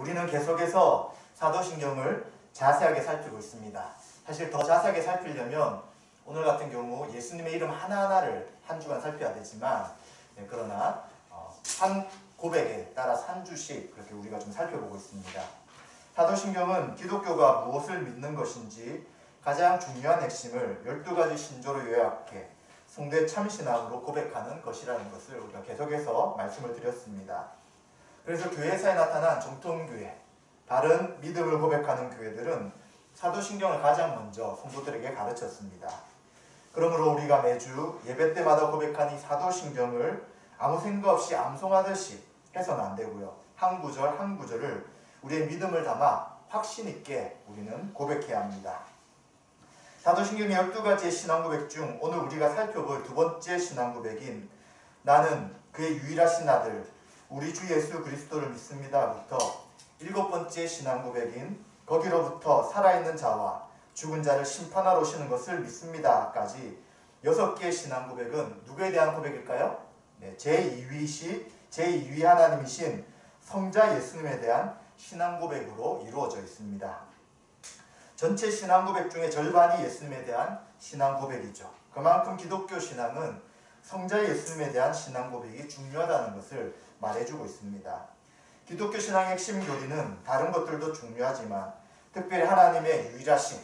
우리는 계속해서 사도신경을 자세하게 살피고 있습니다. 사실 더 자세하게 살피려면 오늘 같은 경우 예수님의 이름 하나하나를 한 주간 살펴야 되지만 그러나 한 고백에 따라서 한 주씩 그렇게 우리가 좀 살펴보고 있습니다. 사도신경은 기독교가 무엇을 믿는 것인지 가장 중요한 핵심을 12가지 신조로 요약해 성도의 참신앙으로 고백하는 것이라는 것을 우리가 계속해서 말씀을 드렸습니다. 그래서 교회사에 나타난 정통교회, 바른 믿음을 고백하는 교회들은 사도신경을 가장 먼저 성도들에게 가르쳤습니다. 그러므로 우리가 매주 예배 때마다 고백한 이 사도신경을 아무 생각 없이 암송하듯이 해서는 안 되고요. 한 구절 한 구절을 우리의 믿음을 담아 확신 있게 우리는 고백해야 합니다. 사도신경의 12가지의 신앙고백 중 오늘 우리가 살펴볼 두 번째 신앙고백인 나는 그의 유일하신 아들 우리 주 예수 그리스도를 믿습니다부터 7번째 신앙고백인 거기로부터 살아있는 자와 죽은 자를 심판하러 오시는 것을 믿습니다까지 6개의 신앙고백은 누구에 대한 고백일까요? 제2위 하나님이신 성자 예수님에 대한 신앙고백으로 이루어져 있습니다. 전체 신앙고백 중에 절반이 예수님에 대한 신앙고백이죠. 그만큼 기독교 신앙은 성자 예수님에 대한 신앙고백이 중요하다는 것을 말해주고 있습니다. 기독교 신앙의 핵심 교리는 다른 것들도 중요하지만 특별히 하나님의 유일하신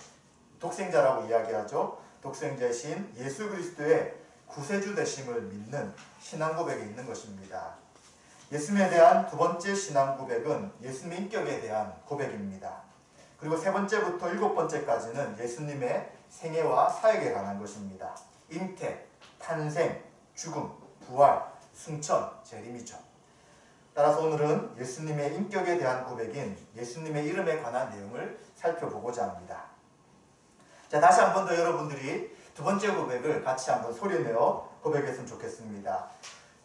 독생자라고 이야기하죠. 독생자이신 예수 그리스도의 구세주 되심을 믿는 신앙고백에 있는 것입니다. 예수님에 대한 두 번째 신앙고백은 예수님의 인격에 대한 고백입니다. 그리고 3번째부터 7번째까지는 예수님의 생애와 사역에 관한 것입니다. 잉태, 탄생, 죽음, 부활, 승천, 재림이죠. 따라서 오늘은 예수님의 인격에 대한 고백인 예수님의 이름에 관한 내용을 살펴보고자 합니다. 자, 다시 한 번 더 여러분들이 두 번째 고백을 같이 한번 소리내어 고백했으면 좋겠습니다.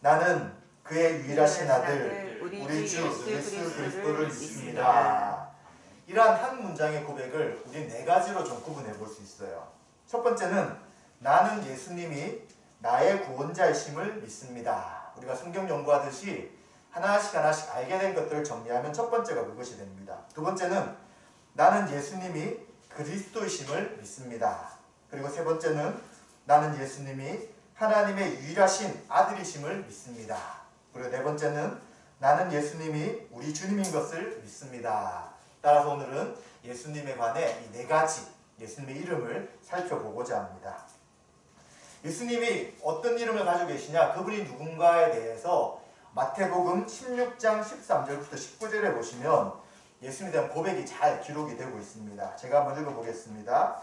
나는 그의 유일하신 아들 우리 주 예수 그리스도를 믿습니다. 이러한 한 문장의 고백을 우리 4가지로 좀 구분해 볼 수 있어요. 첫 번째는 나는 예수님이 나의 구원자이심을 믿습니다. 우리가 성경 연구하듯이 하나씩 알게 된 것들을 정리하면 첫 번째가 그것이 됩니다. 두 번째는 나는 예수님이 그리스도이심을 믿습니다. 그리고 세 번째는 나는 예수님이 하나님의 유일하신 아들이심을 믿습니다. 그리고 네 번째는 나는 예수님이 우리 주님인 것을 믿습니다. 따라서 오늘은 예수님에 관해 이 4가지 예수님의 이름을 살펴보고자 합니다. 예수님이 어떤 이름을 가지고 계시냐, 그분이 누군가에 대해서 마태복음 16장 13절부터 19절에 보시면 예수님에 대한 고백이 잘 기록이 되고 있습니다. 제가 한번 읽어보겠습니다.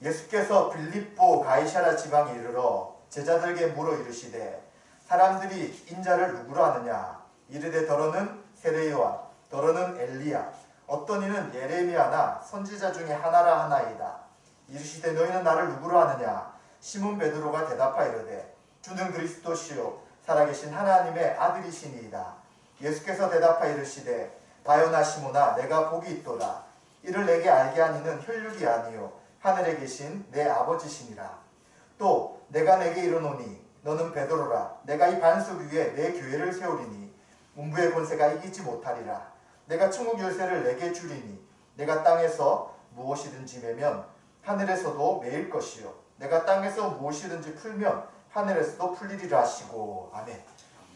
예수께서 빌립보 가이사랴 지방에 이르러 제자들에게 물어 이르시되 사람들이 인자를 누구로 하느냐? 이르되 더러는 세례 요한, 더러는 엘리야, 어떤 이는 예레미야나 선지자 중에 하나라 하나이다. 이르시되 너희는 나를 누구로 하느냐? 시몬 베드로가 대답하여 이르되 주는 그리스도시요 살아계신 하나님의 아들이시니이다. 예수께서 대답하여 이르시되 바요나 시몬아 내가 복이 있도다. 이를 내게 알게 하니는 혈육이 아니요 하늘에 계신 내 아버지시니라. 또 내가 내게 이르노니 너는 베드로라. 내가 이 반석 위에 내 교회를 세우리니 음부의 권세가 이기지 못하리라. 내가 천국 열쇠를 내게 주리니 내가 땅에서 무엇이든지 매면 하늘에서도 매일 것이요 내가 땅에서 무엇이든지 풀면 하늘에서도 풀리리라 하시고. 아멘.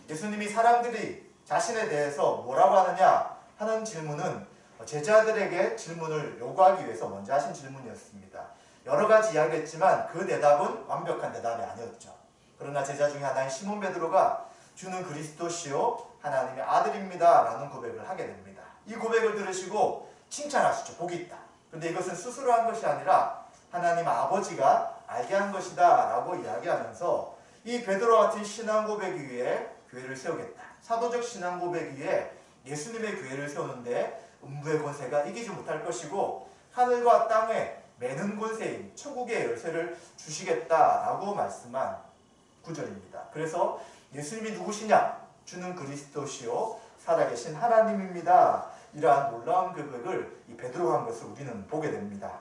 예수님이 사람들이 자신에 대해서 뭐라고 하느냐 하는 질문은 제자들에게 질문을 요구하기 위해서 먼저 하신 질문이었습니다. 여러 가지 이야기했지만 그 대답은 완벽한 대답이 아니었죠. 그러나 제자 중에 하나인 시몬 베드로가 주는 그리스도시요 하나님의 아들입니다 라는 고백을 하게 됩니다. 이 고백을 들으시고 칭찬하시죠. 복이 있다. 그런데 이것은 스스로 한 것이 아니라 하나님 아버지가 알게 한 것이다 라고 이야기하면서 이 베드로 같은 신앙 고백 위에 교회를 세우겠다. 사도적 신앙 고백 위에 예수님의 교회를 세우는데 음부의 권세가 이기지 못할 것이고 하늘과 땅에 매는 권세인 천국의 열쇠를 주시겠다라고 말씀한 구절입니다. 그래서 예수님이 누구시냐? 주는 그리스도시요 살아계신 하나님입니다. 이러한 놀라운 고백을 이 베드로가 한 것을 우리는 보게 됩니다.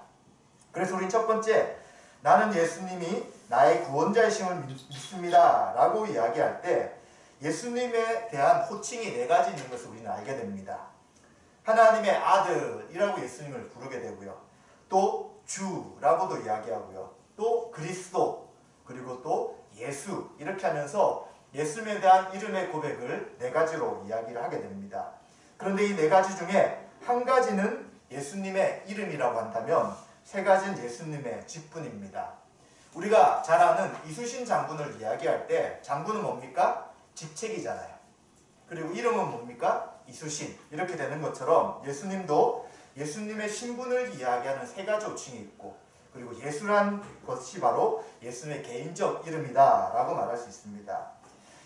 그래서 우린 첫 번째 나는 예수님이 나의 구원자이심을 믿습니다 라고 이야기할 때 예수님에 대한 호칭이 4가지 있는 것을 우리는 알게 됩니다. 하나님의 아들이라고 예수님을 부르게 되고요. 또 주라고도 이야기하고요. 또 그리스도, 그리고 또 예수, 이렇게 하면서 예수님에 대한 이름의 고백을 네 가지로 이야기를 하게 됩니다. 그런데 이 네 가지 중에 한 가지는 예수님의 이름이라고 한다면 세 가지는 예수님의 직분입니다. 우리가 잘 아는 이순신 장군을 이야기할 때 장군은 뭡니까? 직책이잖아요. 그리고 이름은 뭡니까? 이순신. 이렇게 되는 것처럼 예수님도 예수님의 신분을 이야기하는 세 가지 호칭이 있고, 그리고 예수란 것이 바로 예수님의 개인적 이름이다 라고 말할 수 있습니다.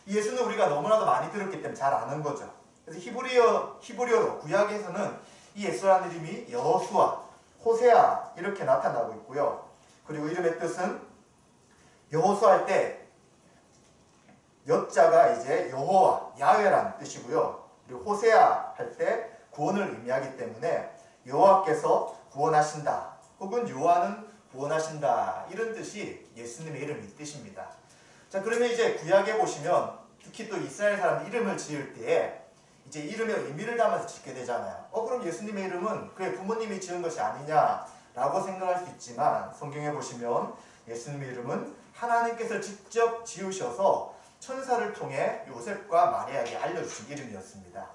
이 예수는 우리가 너무나도 많이 들었기 때문에 잘 아는 거죠. 그래서 히브리어로 구약에서는 이 예수라는 이름이 여호수아, 호세아 이렇게 나타나고 있고요. 그리고 이름의 뜻은 여호수아 할 때 여자가 이제 여호와, 야훼라는 뜻이고요. 그리고 호세아 할 때 구원을 의미하기 때문에 여호와께서 구원하신다, 혹은 여호와는 구원하신다, 이런 뜻이 예수님의 이름의 뜻입니다. 자, 그러면 이제 구약에 보시면 특히 또 이스라엘 사람 이름을 지을 때에 이제 이름의 의미를 담아서 짓게 되잖아요. 그럼 예수님의 이름은 그의 부모님이 지은 것이 아니냐라고 생각할 수 있지만, 성경에 보시면 예수님의 이름은 하나님께서 직접 지으셔서 천사를 통해 요셉과 마리아에게 알려주신 이름이었습니다.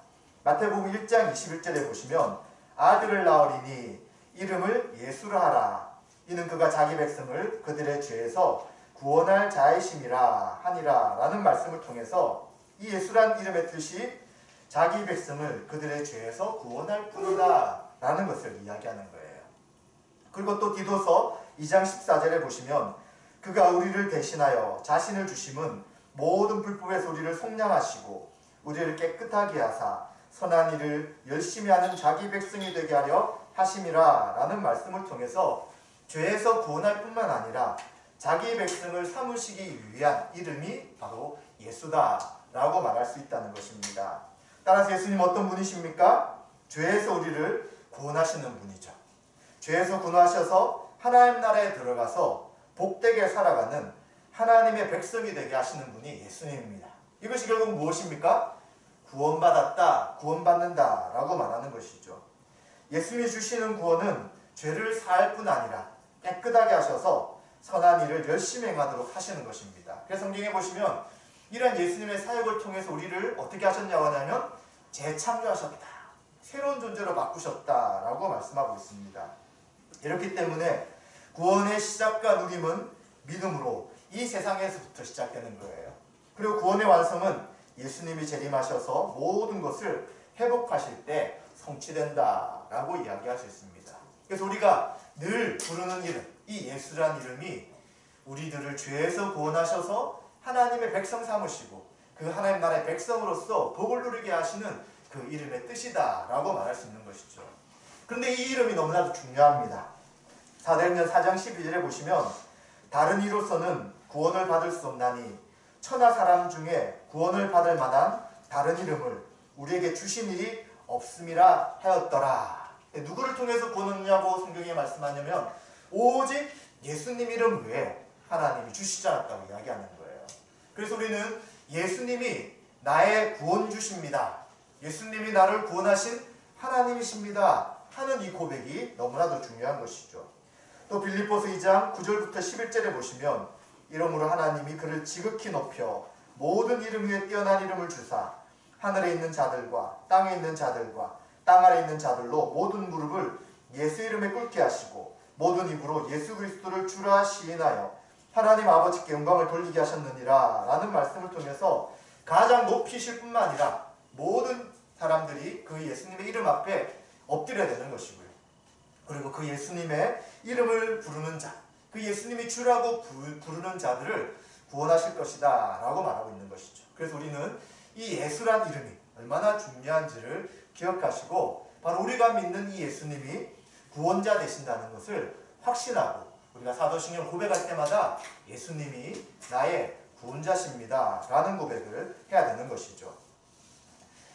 마태복음 1장 21절에 보시면 아들을 낳으리니 이름을 예수라 하라. 이는 그가 자기 백성을 그들의 죄에서 구원할 자이심이라 하니라 라는 말씀을 통해서 이 예수란 이름의 뜻이 자기 백성을 그들의 죄에서 구원할 뿐이다 라는 것을 이야기하는 거예요. 그리고 또 디도서 2장 14절에 보시면 그가 우리를 대신하여 자신을 주심은 모든 불법의 우리를 속량하시고 우리를 깨끗하게 하사 선한 일을 열심히 하는 자기 백성이 되게 하려 하심이라 라는 말씀을 통해서 죄에서 구원할 뿐만 아니라 자기 백성을 삼으시기 위한 이름이 바로 예수다 라고 말할 수 있다는 것입니다. 따라서 예수님 어떤 분이십니까? 죄에서 우리를 구원하시는 분이죠. 죄에서 구원하셔서 하나님 나라에 들어가서 복되게 살아가는 하나님의 백성이 되게 하시는 분이 예수님입니다. 이것이 결국 무엇입니까? 구원받았다, 구원받는다 라고 말하는 것이죠. 예수님이 주시는 구원은 죄를 사할 뿐 아니라 깨끗하게 하셔서 선한 일을 열심히 행하도록 하시는 것입니다. 그래서 성경에 보시면 이런 예수님의 사역을 통해서 우리를 어떻게 하셨냐고 하냐면 재창조하셨다, 새로운 존재로 바꾸셨다라고 말씀하고 있습니다. 이렇기 때문에 구원의 시작과 누림은 믿음으로 이 세상에서부터 시작되는 거예요. 그리고 구원의 완성은 예수님이 재림하셔서 모든 것을 회복하실 때 성취된다라고 이야기할 수 있습니다. 그래서 우리가 늘 부르는 이름, 이 예수라는 이름이 우리들을 죄에서 구원하셔서 하나님의 백성 삼으시고 그 하나님 나라의 백성으로서 복을 누리게 하시는 그 이름의 뜻이다 라고 말할 수 있는 것이죠. 그런데 이 이름이 너무나도 중요합니다. 사도행전 4장 12절에 보시면 다른 이로서는 구원을 받을 수 없나니 천하 사람 중에 구원을 받을 만한 다른 이름을 우리에게 주신 일이 없음이라 하였더라. 누구를 통해서 구원했냐고 성경에 말씀하냐면 오직 예수님 이름 외에 하나님이 주시지 않았다고 이야기하는 거예요. 그래서 우리는 예수님이 나의 구원주십니다, 예수님이 나를 구원하신 하나님이십니다 하는 이 고백이 너무나도 중요한 것이죠. 또 빌립보서 2장 9절부터 11절에 보시면 이러므로 하나님이 그를 지극히 높여 모든 이름 위에 뛰어난 이름을 주사 하늘에 있는 자들과 땅에 있는 자들과 땅 아래 있는 자들로 모든 무릎을 예수 이름에 꿇게 하시고 모든 입으로 예수 그리스도를 주라 시인하여 하나님 아버지께 영광을 돌리게 하셨느니라 라는 말씀을 통해서 가장 높이실 뿐만 아니라 모든 사람들이 그 예수님의 이름 앞에 엎드려야 되는 것이고요. 그리고 그 예수님의 이름을 부르는 자, 그 예수님이 주라고 부르는 자들을 구원하실 것이다 라고 말하고 있는 것이죠. 그래서 우리는 이 예수란 이름이 얼마나 중요한지를 기억하시고 바로 우리가 믿는 이 예수님이 구원자 되신다는 것을 확신하고 우리가 사도신경 고백할 때마다 예수님이 나의 구원자십니다 라는 고백을 해야 되는 것이죠.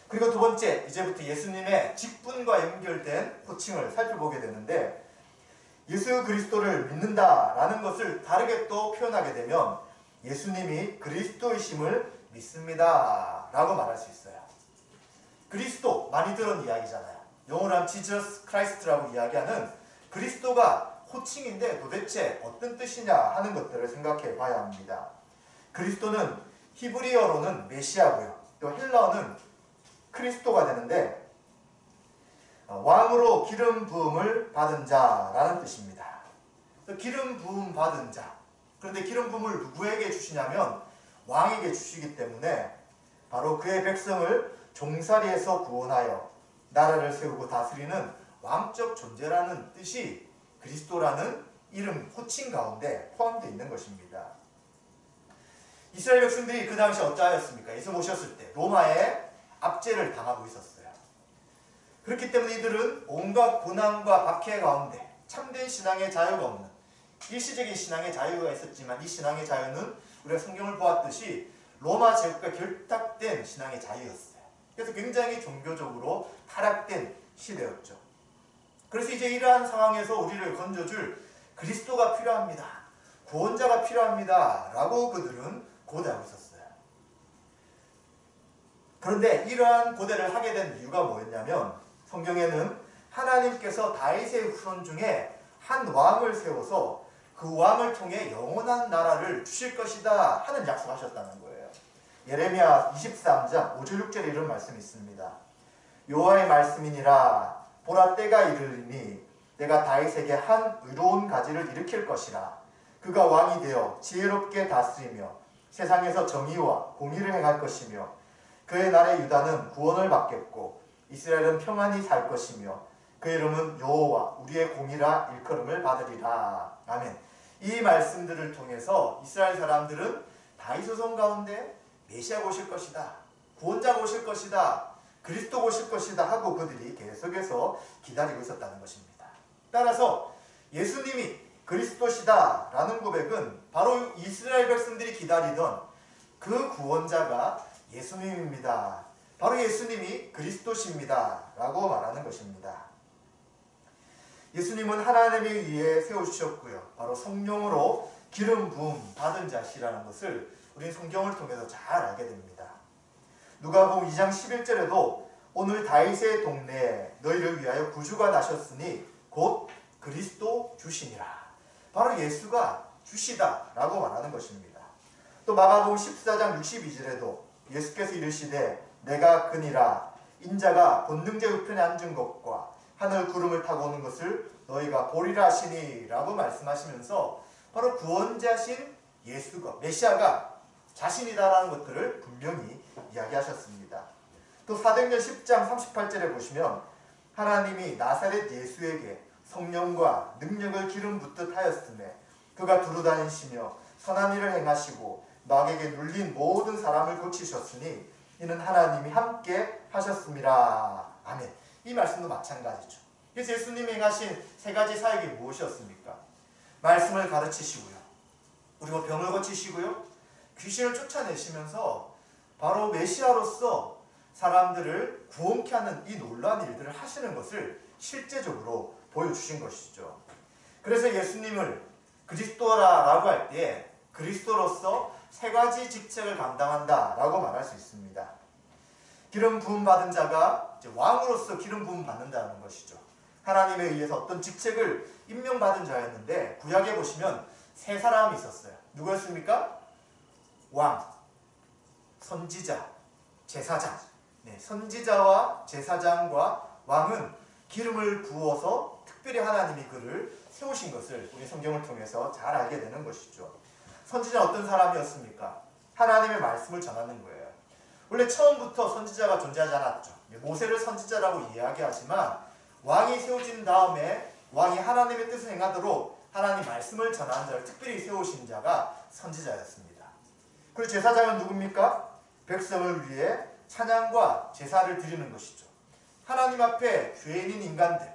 그리고 두 번째, 이제부터 예수님의 직분과 연결된 호칭을 살펴보게 되는데 예수 그리스도를 믿는다라는 것을 다르게 또 표현하게 되면 예수님이 그리스도이심을 믿습니다 라고 말할 수 있어요. 그리스도, 많이 들은 이야기잖아요. 영어로 하면 Jesus Christ라고 이야기하는 그리스도가 호칭인데 도대체 어떤 뜻이냐 하는 것들을 생각해 봐야 합니다. 그리스도는 히브리어로는 메시아고요. 또 헬라어는 크리스토가 되는데 왕으로 기름 부음을 받은 자라는 뜻입니다. 기름 부음 받은 자. 그런데 기름 부음을 누구에게 주시냐면 왕에게 주시기 때문에 바로 그의 백성을 종살이에서 구원하여 나라를 세우고 다스리는 왕적 존재라는 뜻이 그리스도라는 이름 호칭 가운데 포함되어 있는 것입니다. 이스라엘 백성들이 그 당시 어떠하였습니까? 예수 모셨을 때 로마의 압제를 당하고 있었어요. 그렇기 때문에 이들은 온갖 고난과 박해 가운데 참된 신앙의 자유가 없는, 일시적인 신앙의 자유가 있었지만 이 신앙의 자유는 우리가 성경을 보았듯이 로마 제국과 결탁된 신앙의 자유였어요. 그래서 굉장히 종교적으로 타락된 시대였죠. 그래서 이제 이러한 상황에서 우리를 건져줄 그리스도가 필요합니다. 구원자가 필요합니다. 라고 그들은 고대하고 있었어요. 그런데 이러한 고대를 하게 된 이유가 뭐였냐면 성경에는 하나님께서 다윗의 후손 중에 한 왕을 세워서 그 왕을 통해 영원한 나라를 주실 것이다 하는 약속하셨다는 거예요. 예레미야 23장 5절 6절에 이런 말씀이 있습니다. 여호와의 말씀이니라 보라 때가 이르리니 내가 다윗에게 한 의로운 가지를 일으킬 것이라 그가 왕이 되어 지혜롭게 다스리며 세상에서 정의와 공의를 행할 것이며 그의 나라의 유다는 구원을 받겠고 이스라엘은 평안히 살 것이며 그 이름은 여호와 우리의 공의라 일컬음을 받으리라. 아멘. 이 말씀들을 통해서 이스라엘 사람들은 다윗 후손 가운데 메시아가 오실 것이다, 구원자가 오실 것이다, 그리스도가 오실 것이다 하고 그들이 계속해서 기다리고 있었다는 것입니다. 따라서 예수님이 그리스도시다 라는 고백은 바로 이스라엘 백성들이 기다리던 그 구원자가 예수님입니다. 바로 예수님이 그리스도십니다 라고 말하는 것입니다. 예수님은 하나님에 의해 세우셨고요. 바로 성령으로 기름 부음 받은 자시라는 것을 우리는 성경을 통해서 잘 알게 됩니다. 누가복음 2장 11절에도 오늘 다윗의 동네에 너희를 위하여 구주가 나셨으니 곧 그리스도 주시니라. 바로 예수가 주시다 라고 말하는 것입니다. 또 마가복음 14장 62절에도 예수께서 이르시되 내가 그니라 인자가 본능제 우편에 앉은 것과 하늘 구름을 타고 오는 것을 너희가 보리라 하시니 라고 말씀하시면서 바로 구원자신 예수가 메시아가 자신이다라는 것들을 분명히 이야기하셨습니다. 또 사도행전 10장 38절에 보시면 하나님이 나사렛 예수에게 성령과 능력을 기름 붓듯 하였으며 그가 두루다니시며 선한 일을 행하시고 마귀에게 눌린 모든 사람을 고치셨으니 이는 하나님이 함께 하셨음이라. 아멘. 이 말씀도 마찬가지죠. 그래서 예수님이 행하신 세 가지 사역이 무엇이었습니까? 말씀을 가르치시고요, 그리고 병을 고치시고요, 귀신을 쫓아내시면서 바로 메시아로서 사람들을 구원케 하는 이 놀라운 일들을 하시는 것을 실제적으로 보여주신 것이죠. 그래서 예수님을 그리스도라고 할 때 그리스도로서 세 가지 직책을 감당한다라고 말할 수 있습니다. 기름 부음 받은 자가 이제 왕으로서 기름 부음 받는다는 것이죠. 하나님에 의해서 어떤 직책을 임명받은 자였는데 구약에 보시면 세 사람이 있었어요. 누구였습니까? 왕, 선지자, 제사장. 네, 선지자와 제사장과 왕은 기름을 부어서 특별히 하나님이 그를 세우신 것을 우리 성경을 통해서 잘 알게 되는 것이죠. 선지자는 어떤 사람이었습니까? 하나님의 말씀을 전하는 거예요. 원래 처음부터 선지자가 존재하지 않았죠. 모세를 선지자라고 이야기하지만 왕이 세워진 다음에 왕이 하나님의 뜻을 행하도록 하나님 말씀을 전하는 자를 특별히 세우신 자가 선지자였습니다. 그리고 제사장은 누굽니까? 백성을 위해 찬양과 제사를 드리는 것이죠. 하나님 앞에 죄인인 인간들,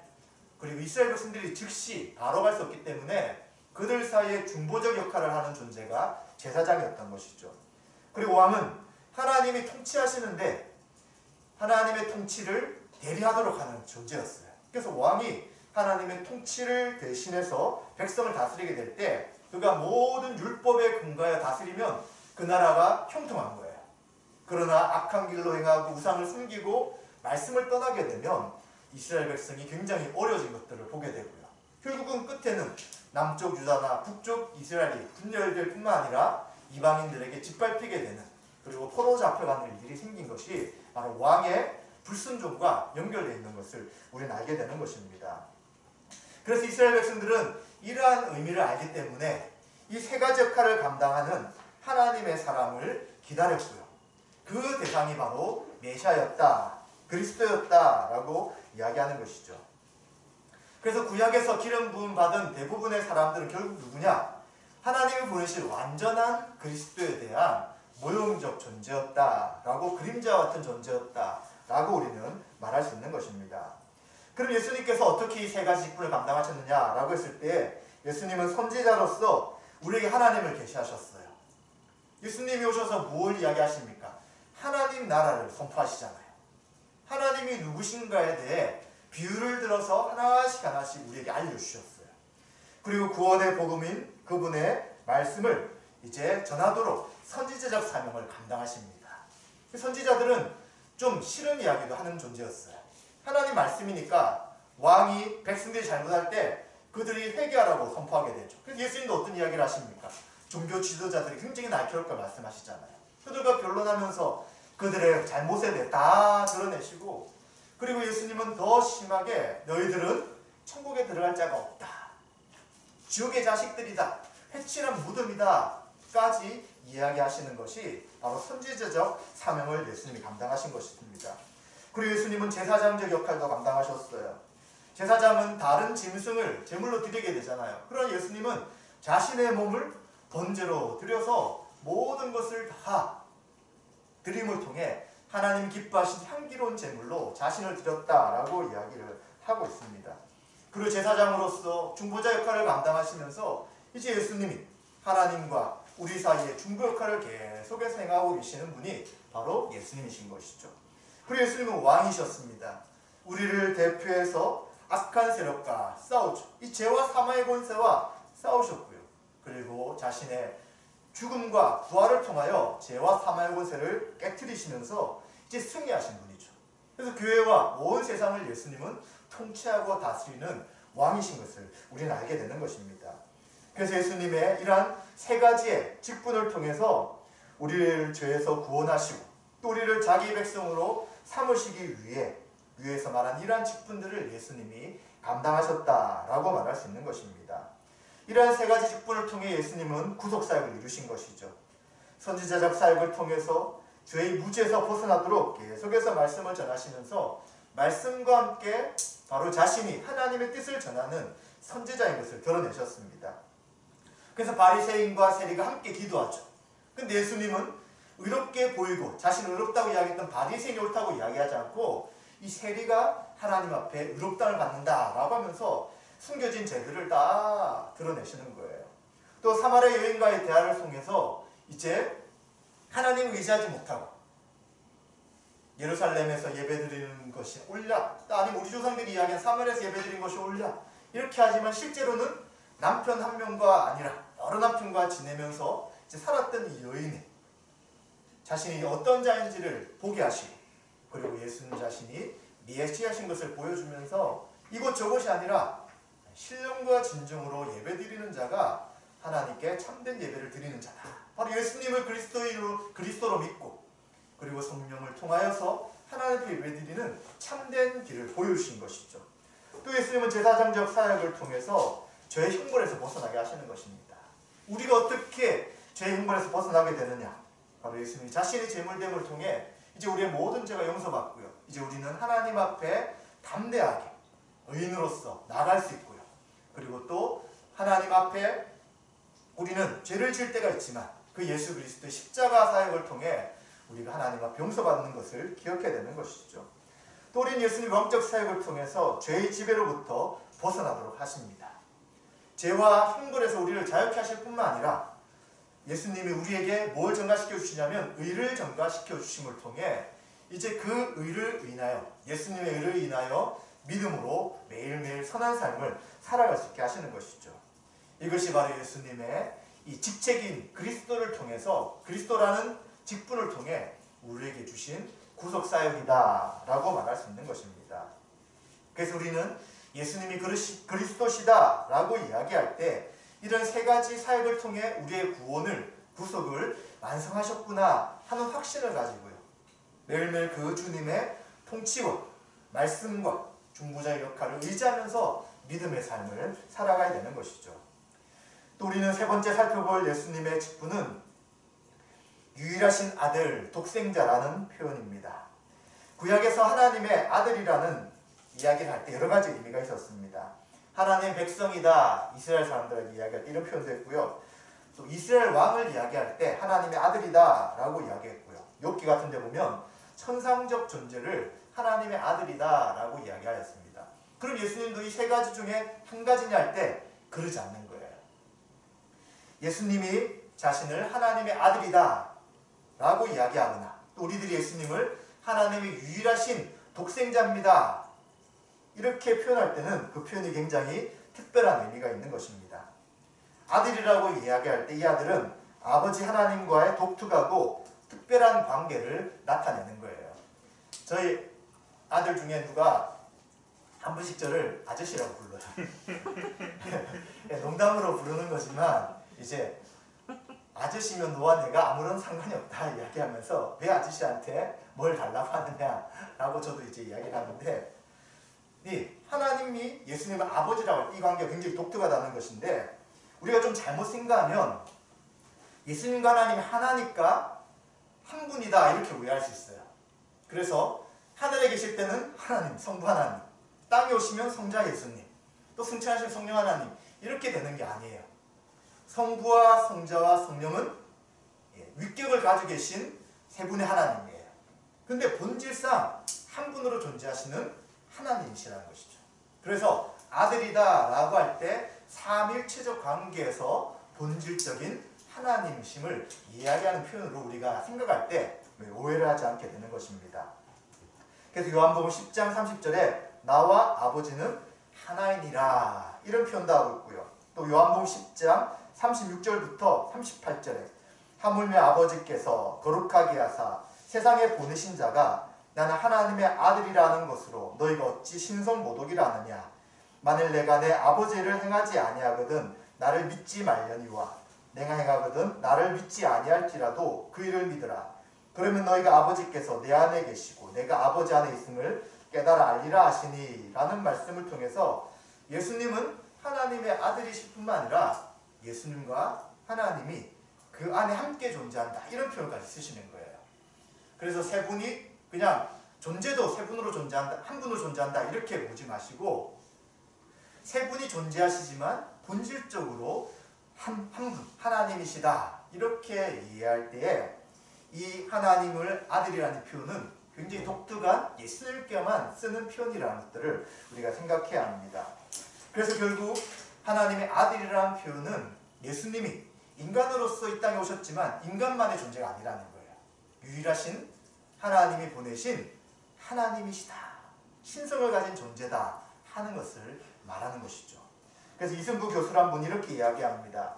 그리고 이스라엘 백성들이 즉시 바로 갈 수 없기 때문에 그들 사이에 중보적 역할을 하는 존재가 제사장이었던 것이죠. 그리고 왕은 하나님이 통치하시는데 하나님의 통치를 대리하도록 하는 존재였어요. 그래서 왕이 하나님의 통치를 대신해서 백성을 다스리게 될 때 그가 모든 율법에 근거하여 다스리면 그 나라가 형통한 거예요. 그러나 악한 길로 행하고 우상을 숨기고 말씀을 떠나게 되면 이스라엘 백성이 굉장히 어려진 것들을 보게 되고요. 결국은 끝에는 남쪽 유다나 북쪽 이스라엘이 분열될 뿐만 아니라 이방인들에게 짓밟히게 되는, 그리고 포로 잡혀가는 일들이 생긴 것이 바로 왕의 불순종과 연결되어 있는 것을 우리는 알게 되는 것입니다. 그래서 이스라엘 백성들은 이러한 의미를 알기 때문에 이 세 가지 역할을 감당하는 하나님의 사람을 기다렸고요. 그 대상이 바로 메시아였다, 그리스도였다라고 이야기하는 것이죠. 그래서 구약에서 기름 부음 받은 대부분의 사람들은 결국 누구냐? 하나님이 보내실 완전한 그리스도에 대한 모형적 존재였다라고, 그림자와 같은 존재였다라고 우리는 말할 수 있는 것입니다. 그럼 예수님께서 어떻게 이 세 가지 직분을 감당하셨느냐라고 했을 때, 예수님은 선지자로서 우리에게 하나님을 계시하셨어요. 예수님이 오셔서 뭘 이야기하십니까? 하나님 나라를 선포하시잖아요. 하나님이 누구신가에 대해 비유를 들어서 하나씩 우리에게 알려주셨어요. 그리고 구원의 복음인 그분의 말씀을 이제 전하도록 선지자적 사명을 감당하십니다. 선지자들은 좀 싫은 이야기도 하는 존재였어요. 하나님 말씀이니까 왕이 백성들이 잘못할 때 그들이 회개하라고 선포하게 되죠. 그래서 예수님도 어떤 이야기를 하십니까? 종교 지도자들이 굉장히 날카롭게 말씀하시잖아요. 그들과 변론하면서 그들의 잘못에 대해 다 드러내시고, 그리고 예수님은 더 심하게 너희들은 천국에 들어갈 자가 없다, 지옥의 자식들이다, 회칠한 무덤이다 까지 이야기하시는 것이 바로 선지자적 사명을 예수님이 감당하신 것입니다. 그리고 예수님은 제사장적 역할도 감당하셨어요. 제사장은 다른 짐승을 제물로 드리게 되잖아요. 그러나 예수님은 자신의 몸을 번제로 드려서 모든 것을 다 드림을 통해 하나님 기뻐하신 향기로운 제물로 자신을 드렸다라고 이야기를 하고 있습니다. 그리고 제사장으로서 중보자 역할을 감당하시면서 이제 예수님이 하나님과 우리 사이에 중보 역할을 계속해서 행하고 계시는 분이 바로 예수님이신 것이죠. 그리고 예수님은 왕이셨습니다. 우리를 대표해서 악한 세력과 싸우죠. 이 죄와 사망의 권세와 싸우셨고요. 그리고 자신의 죽음과 부활을 통하여 죄와 사망의 권세를 깨트리시면서 이제 승리하신 분이죠. 그래서 교회와 온 세상을 예수님은 통치하고 다스리는 왕이신 것을 우리는 알게 되는 것입니다. 그래서 예수님의 이러한 세 가지의 직분을 통해서 우리를 죄에서 구원하시고 또 우리를 자기 백성으로 삼으시기 위해서 말한 이러한 직분들을 예수님이 감당하셨다라고 말할 수 있는 것입니다. 이러한 세 가지 직분을 통해 예수님은 구속사역을 이루신 것이죠. 선지자적 사역을 통해서 죄의 무지에서 벗어나도록 계속해서 말씀을 전하시면서 말씀과 함께 바로 자신이 하나님의 뜻을 전하는 선지자인 것을 드러내셨습니다. 그래서 바리새인과 세리가 함께 기도하죠. 근데 예수님은 의롭게 보이고 자신을 의롭다고 이야기했던 바리새인이 옳다고 이야기하지 않고 이 세리가 하나님 앞에 의롭다를 받는다라고 하면서 숨겨진 죄들을 다 드러내시는 거예요. 또 사마리아 여인과의 대화를 통해서 이제 하나님을 의지하지 못하고 예루살렘에서 예배드리는 것이 옳냐, 또 아니면 우리 조상들이 이야기한 사마리아에서 예배드리는 것이 옳냐, 이렇게 하지만 실제로는 남편 한 명과 아니라 여러 남편과 지내면서 이제 살았던 이 여인이 자신이 어떤 자인지를 보게 하시고, 그리고 예수님 자신이 메시아신 것을 보여주면서 이것저것이 아니라 신령과 진정으로 예배드리는 자가 하나님께 참된 예배를 드리는 자다. 바로 예수님을 그리스도로 믿고 그리고 성령을 통하여서 하나님께 예배드리는 참된 길을 보여주신 것이죠. 또 예수님은 제사장적 사역을 통해서 죄의 형벌에서 벗어나게 하시는 것입니다. 우리가 어떻게 죄의 형벌에서 벗어나게 되느냐? 바로 예수님이 자신의 제물됨을 통해 이제 우리의 모든 죄가 용서받고요. 이제 우리는 하나님 앞에 담대하게 의인으로서 나갈 수 있고요. 그리고 또 하나님 앞에 우리는 죄를 지을 때가 있지만 그 예수 그리스도의 십자가 사역을 통해 우리가 하나님 앞에 용서받는 것을 기억해야 되는 것이죠. 또 우리는 예수님 왕적 사역을 통해서 죄의 지배로부터 벗어나도록 하십니다. 죄와 형벌에서 우리를 자유케 하실 뿐만 아니라 예수님이 우리에게 뭘 전가시켜 주시냐면 의를 전가시켜 주심을 통해 이제 그 의를 인하여, 예수님의 의를 인하여 믿음으로 매일매일 선한 삶을 살아갈 수 있게 하시는 것이죠. 이것이 바로 예수님의 이 직책인 그리스도를 통해서, 그리스도라는 직분을 통해 우리에게 주신 구속사역이다 라고 말할 수 있는 것입니다. 그래서 우리는 예수님이 그리스도시다 라고 이야기할 때 이런 세 가지 사역을 통해 우리의 구속을 완성하셨구나 하는 확신을 가지고요. 매일매일 그 주님의 통치와 말씀과 중보자의 역할을 의지하면서 믿음의 삶을 살아가야 되는 것이죠. 또 우리는 세 번째 살펴볼 예수님의 직분은 유일하신 아들, 독생자라는 표현입니다. 구약에서 하나님의 아들이라는 이야기를 할 때 여러 가지 의미가 있었습니다. 하나님의 백성이다, 이스라엘 사람들에게 이야기할 때 이런 표현도 했고요. 또 이스라엘 왕을 이야기할 때 하나님의 아들이다 라고 이야기했고요. 욥기 같은 데 보면 천상적 존재를 하나님의 아들이다 라고 이야기하였습니다. 그럼 예수님도 이 세 가지 중에 한 가지냐 할 때 그러지 않는 거예요. 예수님이 자신을 하나님의 아들이다 라고 이야기하거나 또 우리들이 예수님을 하나님의 유일하신 독생자입니다 이렇게 표현할 때는 그 표현이 굉장히 특별한 의미가 있는 것입니다. 아들이라고 이야기할 때 이 아들은 아버지 하나님과의 독특하고 특별한 관계를 나타내는 거예요. 저희 아들 중에 누가 한 번씩 저를 아저씨라고 불러요. 농담으로 부르는 거지만 이제 아저씨면 너와 내가 아무런 상관이 없다 이야기하면서 왜 아저씨한테 뭘 달라고 하느냐라고 저도 이제 이야기를 하는데 하나님이 예수님을 아버지라고 할 때 이 관계가 굉장히 독특하다는 것인데 우리가 좀 잘못 생각하면 예수님과 하나님이 하나니까 한 분이다 이렇게 오해할 수 있어요. 그래서 하늘에 계실 때는 하나님, 성부 하나님, 땅에 오시면 성자 예수님, 또 승천하신 성령 하나님 이렇게 되는 게 아니에요. 성부와 성자와 성령은 위격을 가지고 계신 세 분의 하나님이에요. 근데 본질상 한 분으로 존재하시는 하나님이시라는 것이죠. 그래서 아들이다 라고 할 때 삼일체적 관계에서 본질적인 하나님이심을 이야기하는 표현으로 우리가 생각할 때 오해를 하지 않게 되는 것입니다. 그래서 요한복음 10장 30절에 나와 아버지는 하나이니라 이런 표현도 하고 있고요. 또 요한복음 10장 36절부터 38절에 하물며 아버지께서 거룩하게 하사 세상에 보내신 자가 나는 하나님의 아들이라는 것으로 너희가 어찌 신성모독이라 하느냐. 만일 내가 내 아버지를 행하지 아니하거든 나를 믿지 말려니와 내가 행하거든 나를 믿지 아니할지라도 그 일을 믿으라. 그러면 너희가 아버지께서 내 안에 계시고 내가 아버지 안에 있음을 깨달아 알리라 하시니 라는 말씀을 통해서 예수님은 하나님의 아들이실 뿐만 아니라 예수님과 하나님이 그 안에 함께 존재한다 이런 표현까지 쓰시는 거예요. 그래서 세 분이 그냥 존재도 세 분으로 존재한다, 한 분으로 존재한다 이렇게 보지 마시고 세 분이 존재하시지만 본질적으로 한 분, 하나님이시다 이렇게 이해할 때에 이 하나님을 아들이라는 표현은 굉장히 독특한 예수님께만 쓰는 표현이라는 것들을 우리가 생각해야 합니다. 그래서 결국 하나님의 아들이라는 표현은 예수님이 인간으로서 이 땅에 오셨지만 인간만의 존재가 아니라는 거예요. 유일하신 하나님이 보내신 하나님이시다. 신성을 가진 존재다 하는 것을 말하는 것이죠. 그래서 이승구 교수란 분이 이렇게 이야기합니다.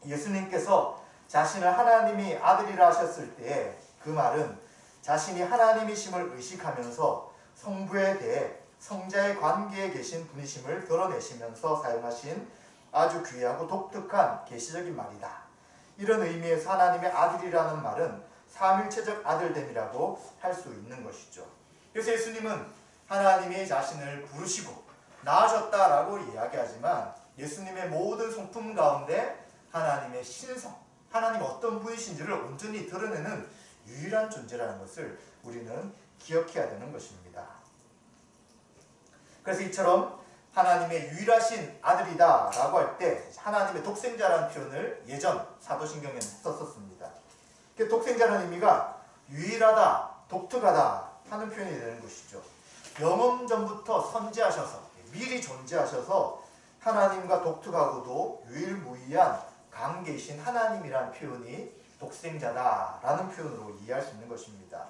예수님께서 자신을 하나님이 아들이라 하셨을 때 그 말은 자신이 하나님이심을 의식하면서 성부에 대해 성자의 관계에 계신 분이심을 드러내시면서 사용하신 아주 귀하고 독특한 계시적인 말이다. 이런 의미에서 하나님의 아들이라는 말은 삼일체적 아들됨이라고 할 수 있는 것이죠. 그래서 예수님은 하나님이 자신을 부르시고 낳으셨다라고 이야기하지만 예수님의 모든 성품 가운데 하나님의 신성, 하나님 어떤 분이신지를 온전히 드러내는 유일한 존재라는 것을 우리는 기억해야 되는 것입니다. 그래서 이처럼 하나님의 유일하신 아들이다 라고 할 때 하나님의 독생자라는 표현을 예전 사도신경에는 썼었습니다. 독생자라는 의미가 유일하다, 독특하다 하는 표현이 되는 것이죠. 영원 전부터 선지하셔서 미리 존재하셔서 하나님과 독특하고도 유일무이한 관계이신 하나님이라는 표현이 독생자다라는 표현으로 이해할 수 있는 것입니다.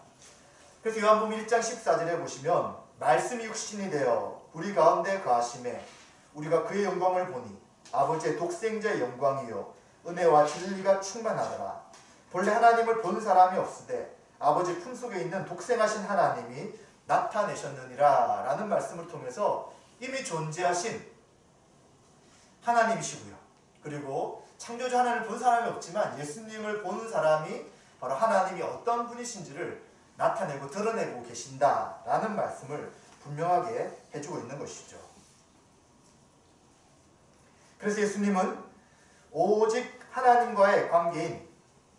그래서 요한복음 1장 14절에 보시면 말씀이 육신이 되어 우리 가운데 거하심에 우리가 그의 영광을 보니 아버지의 독생자의 영광이요 은혜와 진리가 충만하더라. 본래 하나님을 본 사람이 없으되 아버지 품속에 있는 독생하신 하나님이 나타내셨느니라 라는 말씀을 통해서 이미 존재하신 하나님이시고요. 그리고 창조주 하나님을 본 사람이 없지만 예수님을 본 사람이 바로 하나님이 어떤 분이신지를 나타내고 드러내고 계신다라는 말씀을 분명하게 해주고 있는 것이죠. 그래서 예수님은 오직 하나님과의 관계인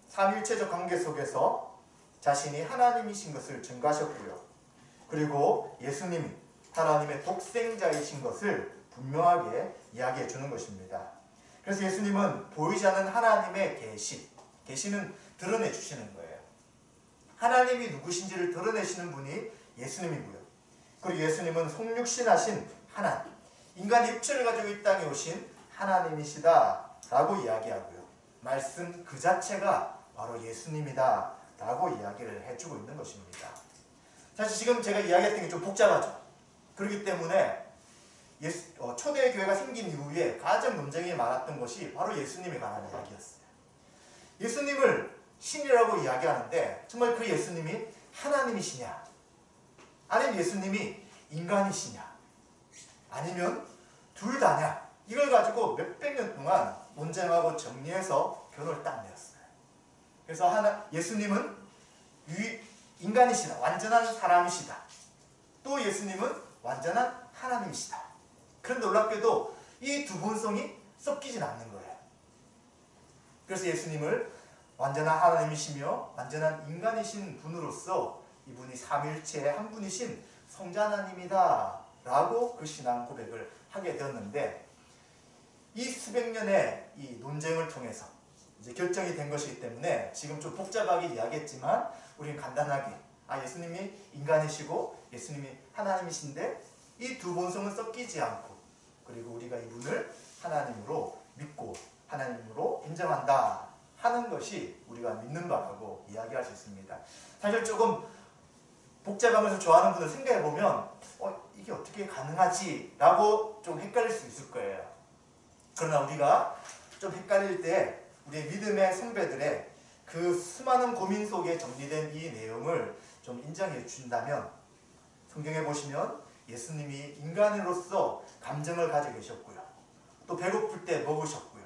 삼위일체적 관계 속에서 자신이 하나님이신 것을 증거하셨고요. 그리고 예수님이 하나님의 독생자이신 것을 분명하게 이야기해 주는 것입니다. 그래서 예수님은 보이지 않는 하나님의 계시는 드러내 주시는 거예요. 하나님이 누구신지를 드러내시는 분이 예수님이고요. 그리고 예수님은 성육신하신 하나님, 인간의 육체를 가지고 이 땅에 오신 하나님이시다 라고 이야기하고요. 말씀 그 자체가 바로 예수님이다 라고 이야기를 해주고 있는 것입니다. 사실 지금 제가 이야기했던 게 좀 복잡하죠. 그렇기 때문에 초대교회가 생긴 이후에 가장 논쟁이 많았던 것이 바로 예수님에 관한 이야기였어요. 예수님을 신이라고 이야기하는데 정말 그 예수님이 하나님이시냐? 아니면 예수님이 인간이시냐? 아니면 둘 다냐? 이걸 가지고 몇백 년 동안 논쟁하고 정리해서 결론을 딱 내었어요. 그래서 예수님은 인간이시다. 완전한 사람이시다. 또 예수님은 완전한 하나님이시다. 그런데 놀랍게도 이 두 본성이 섞이진 않는 거예요. 그래서 예수님을 완전한 하나님이시며 완전한 인간이신 분으로서 이분이 삼위일체의 한 분이신 성자 하나님이다 라고 그 신앙 고백을 하게 되었는데, 이 수백 년의 이 논쟁을 통해서 이제 결정이 된 것이기 때문에 지금 좀 복잡하게 이야기했지만 우리는 간단하게 예수님이 인간이시고 예수님이 하나님이신데 이 두 본성은 섞이지 않고, 그리고 우리가 이분을 하나님으로 믿고 하나님으로 인정한다 하는 것이 우리가 믿는 바라고 이야기할 수 있습니다. 사실 조금 복잡한 것을 좋아하는 분들 생각해보면 이게 어떻게 가능하지? 라고 좀 헷갈릴 수 있을 거예요. 그러나 우리가 좀 헷갈릴 때 우리의 믿음의 선배들의 그 수많은 고민 속에 정리된 이 내용을 좀 인정해 준다면, 성경에 보시면 예수님이 인간으로서 감정을 가지고 계셨고요. 또 배고플 때 먹으셨고요.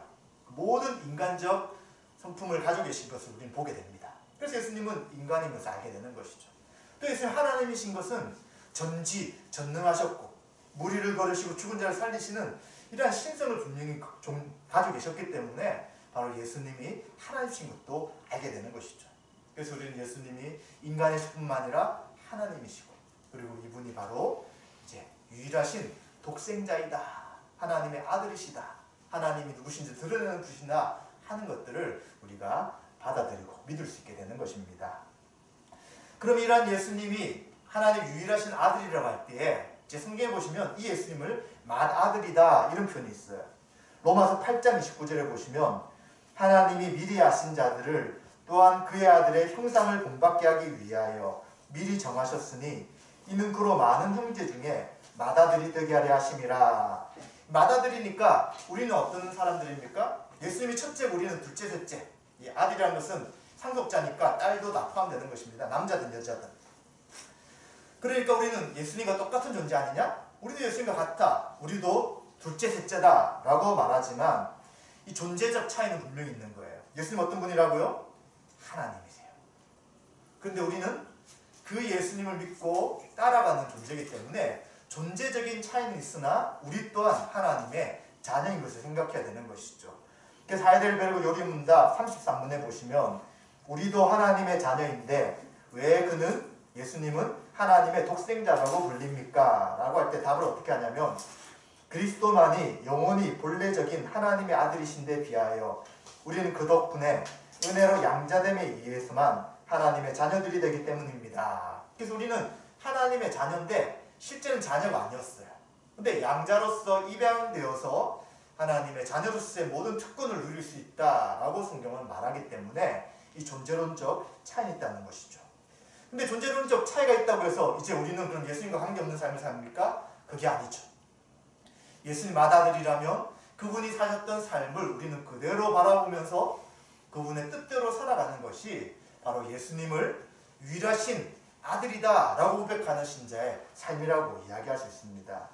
모든 인간적 성품을 가지고 계신 것을 우리는 보게 됩니다. 그래서 예수님은 인간인 것을 알게 되는 것이죠. 또 예수님 하나님이신 것은 전능하셨고 무리를 거르시고 죽은 자를 살리시는 이러한 신성을 분명히 가지고 계셨기 때문에 바로 예수님이 하나님이신 것도 알게 되는 것이죠. 그래서 우리는 예수님이 인간이실 뿐만 아니라 하나님이시고, 그리고 이분이 바로 이제 유일하신 독생자이다, 하나님의 아들이시다, 하나님이 누구신지 드러내는 분이시다 하는 것들을 우리가 받아들이고 믿을 수 있게 되는 것입니다. 그럼 이러한 예수님이 하나님 유일하신 아들이라고 할 때에 제 성경에 보시면 이 예수님을 맏아들이다 이런 표현이 있어요. 로마서 8장 29절에 보시면 하나님이 미리 아신 자들을 또한 그의 아들의 형상을 본받게 하기 위하여 미리 정하셨으니 이는 그로 많은 형제 중에 맏아들이 되게 하려 하심이라. 맏아들이니까 우리는 어떤 사람들입니까? 예수님이 첫째고 우리는 둘째, 셋째. 이 아들이라는 것은 상속자니까 딸도 다 포함되는 것입니다. 남자든 여자든. 그러니까 우리는 예수님과 똑같은 존재 아니냐? 우리도 예수님과 같아. 우리도 둘째, 셋째다 라고 말하지만 이 존재적 차이는 분명히 있는 거예요. 예수님 어떤 분이라고요? 하나님이세요. 그런데 우리는 그 예수님을 믿고 따라가는 존재이기 때문에 존재적인 차이는 있으나 우리 또한 하나님의 자녀인 것을 생각해야 되는 것이죠. 그래서 하이델베르그 요리문답 33문에 보시면 우리도 하나님의 자녀인데 왜 그는 예수님은 하나님의 독생자라고 불립니까? 라고 할 때 답을 어떻게 하냐면 그리스도만이 영원히 본래적인 하나님의 아들이신데 비하여 우리는 그 덕분에 은혜로 양자됨에 의해서만 하나님의 자녀들이 되기 때문입니다. 그래서 우리는 하나님의 자녀인데 실제는 자녀가 아니었어요. 근데 양자로서 입양되어서 하나님의 자녀로서의 모든 특권을 누릴 수 있다라고 성경은 말하기 때문에 이 존재론적 차이가 있다는 것이죠. 근데 존재론적 차이가 있다고 해서 이제 우리는 그럼 예수님과 관계없는 삶을 삽니까? 그게 아니죠. 예수님 맏아들이라면 그분이 사셨던 삶을 우리는 그대로 바라보면서 그분의 뜻대로 살아가는 것이 바로 예수님을 유일하신 아들이다 라고 고백하는 신자의 삶이라고 이야기할 수 있습니다.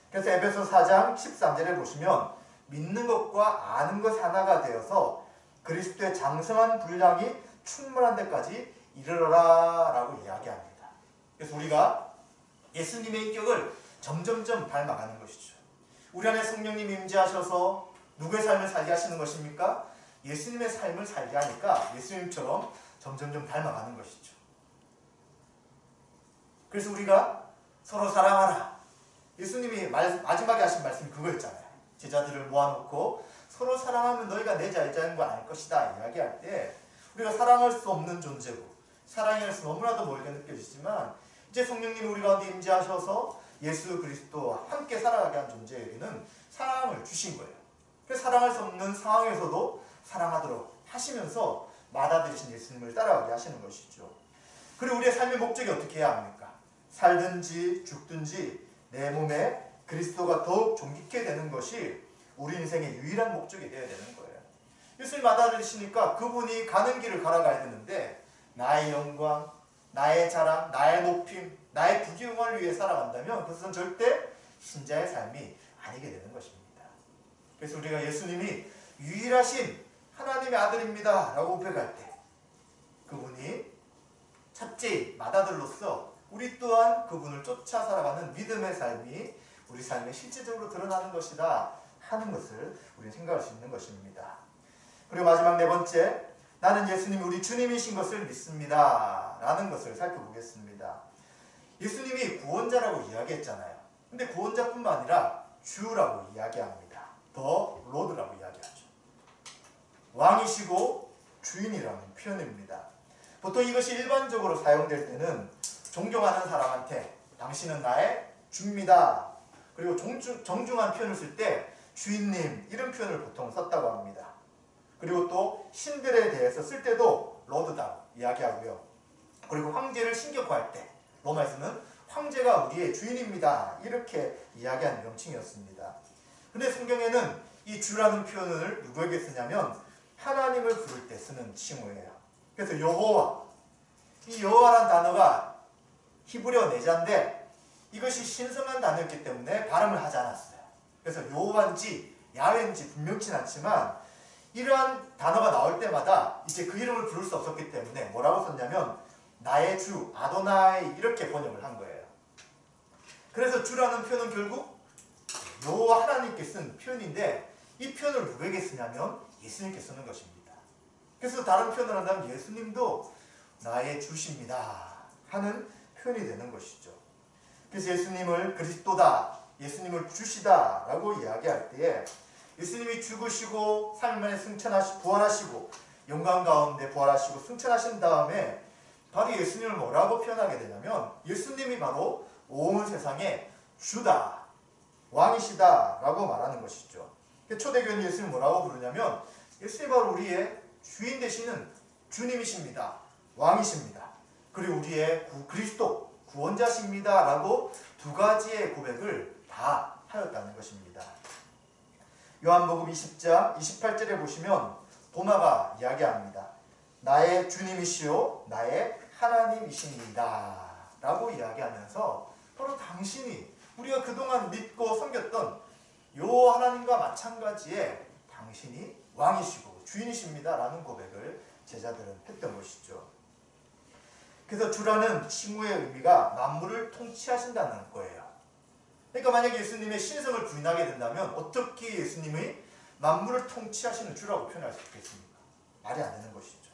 그래서 에베소 4장 13절에 보시면 믿는 것과 아는 것이 하나가 되어서 그리스도의 장성한 분량이 충만한 데까지 이르러라 라고 이야기합니다. 그래서 우리가 예수님의 인격을 점점점 닮아가는 것이죠. 우리 안에 성령님 임재하셔서 누구의 삶을 살게 하시는 것입니까? 예수님의 삶을 살게 하니까 예수님처럼 점점점 닮아가는 것이죠. 그래서 우리가 서로 사랑하라. 예수님이 마지막에 하신 말씀이 그거였잖아요. 제자들을 모아놓고 서로 사랑하면 너희가 내 제자인 거 알 것이다 이야기할 때 우리가 사랑할 수 없는 존재고 사랑할 수 너무나도 멀게 느껴지지만 이제 성령님이 우리 가운데 임재하셔서 예수 그리스도와 함께 살아가게 한 존재에게는 사랑을 주신 거예요. 그래서 사랑할 수 없는 상황에서도 사랑하도록 하시면서 받아들이신 예수님을 따라가게 하시는 것이죠. 그리고 우리의 삶의 목적이 어떻게 해야 합니까? 살든지 죽든지 내 몸에 그리스도가 더욱 존귀케 되는 것이 우리 인생의 유일한 목적이 되어야 되는 거예요. 예수님 받아들이시니까 그분이 가는 길을 걸어가야 되는데 나의 영광, 나의 자랑, 나의 높임, 나의 부귀영화를 위해 살아간다면 그것은 절대 신자의 삶이 아니게 되는 것입니다. 그래서 우리가 예수님이 유일하신 하나님의 아들입니다 라고 고백할 때 그분이 첫째 맏아들로서 우리 또한 그분을 쫓아 살아가는 믿음의 삶이 우리 삶에 실질적으로 드러나는 것이다 하는 것을 우리는 생각할 수 있는 것입니다. 그리고 마지막 네 번째, 나는 예수님이 우리 주님이신 것을 믿습니다 라는 것을 살펴보겠습니다. 예수님이 구원자라고 이야기했잖아요. 근데 구원자뿐만 아니라 주라고 이야기합니다. 더 로드라고 이야기하죠. 왕이시고 주인이라는 표현입니다. 보통 이것이 일반적으로 사용될 때는 존경하는 사람한테 당신은 나의 주입니다. 그리고 정중한 표현을 쓸 때 주인님 이런 표현을 보통 썼다고 합니다. 그리고 또 신들에 대해서 쓸 때도 로드다 이야기하고요. 그리고 황제를 신격화할 때 로마에서는 황제가 우리의 주인입니다 이렇게 이야기하는 명칭이었습니다. 근데 성경에는 이 주라는 표현을 누구에게 쓰냐면 하나님을 부를 때 쓰는 칭호예요. 그래서 여호와, 이 여호와라는 단어가 히브리어 내자인데 이것이 신성한 단어였기 때문에 발음을 하지 않았어요. 그래서 여호와인지 야훼인지 분명치는 않지만 이러한 단어가 나올 때마다 이제 그 이름을 부를 수 없었기 때문에 뭐라고 썼냐면 나의 주, 아도나이 이렇게 번역을 한 거예요. 그래서 주라는 표현은 결국 여호와 하나님께 쓴 표현인데 이 표현을 누구에게 쓰냐면 예수님께 쓰는 것입니다. 그래서 다른 표현을 한다면 예수님도 나의 주십니다 하는 표현이 되는 것이죠. 그래서 예수님을 그리스도다, 예수님을 주시다 라고 이야기할 때에 예수님이 죽으시고 3일 만에 부활하시고 영광 가운데 부활하시고 승천하신 다음에 바로 예수님을 뭐라고 표현하게 되냐면 예수님이 바로 온 세상의 주다, 왕이시다 라고 말하는 것이죠. 초대교회는 예수님을 뭐라고 부르냐면 예수님이 바로 우리의 주인 되시는 주님이십니다. 왕이십니다. 그리고 우리의 그리스도, 구원자십니다 라고 두 가지의 고백을 다 하였다는 것입니다. 요한복음 20장 28절에 보시면 도마가 이야기합니다. 나의 주님이시요 나의 하나님이십니다 라고 이야기하면서 바로 당신이 우리가 그동안 믿고 섬겼던 요 하나님과 마찬가지의 당신이 왕이시고 주인이십니다 라는 고백을 제자들은 했던 것이죠. 그래서 주라는 칭호의 의미가 만물을 통치하신다는 거예요. 그러니까 만약에 예수님의 신성을 부인하게 된다면 어떻게 예수님의 만물을 통치하시는 주라고 표현할 수 있겠습니까? 말이 안 되는 것이죠.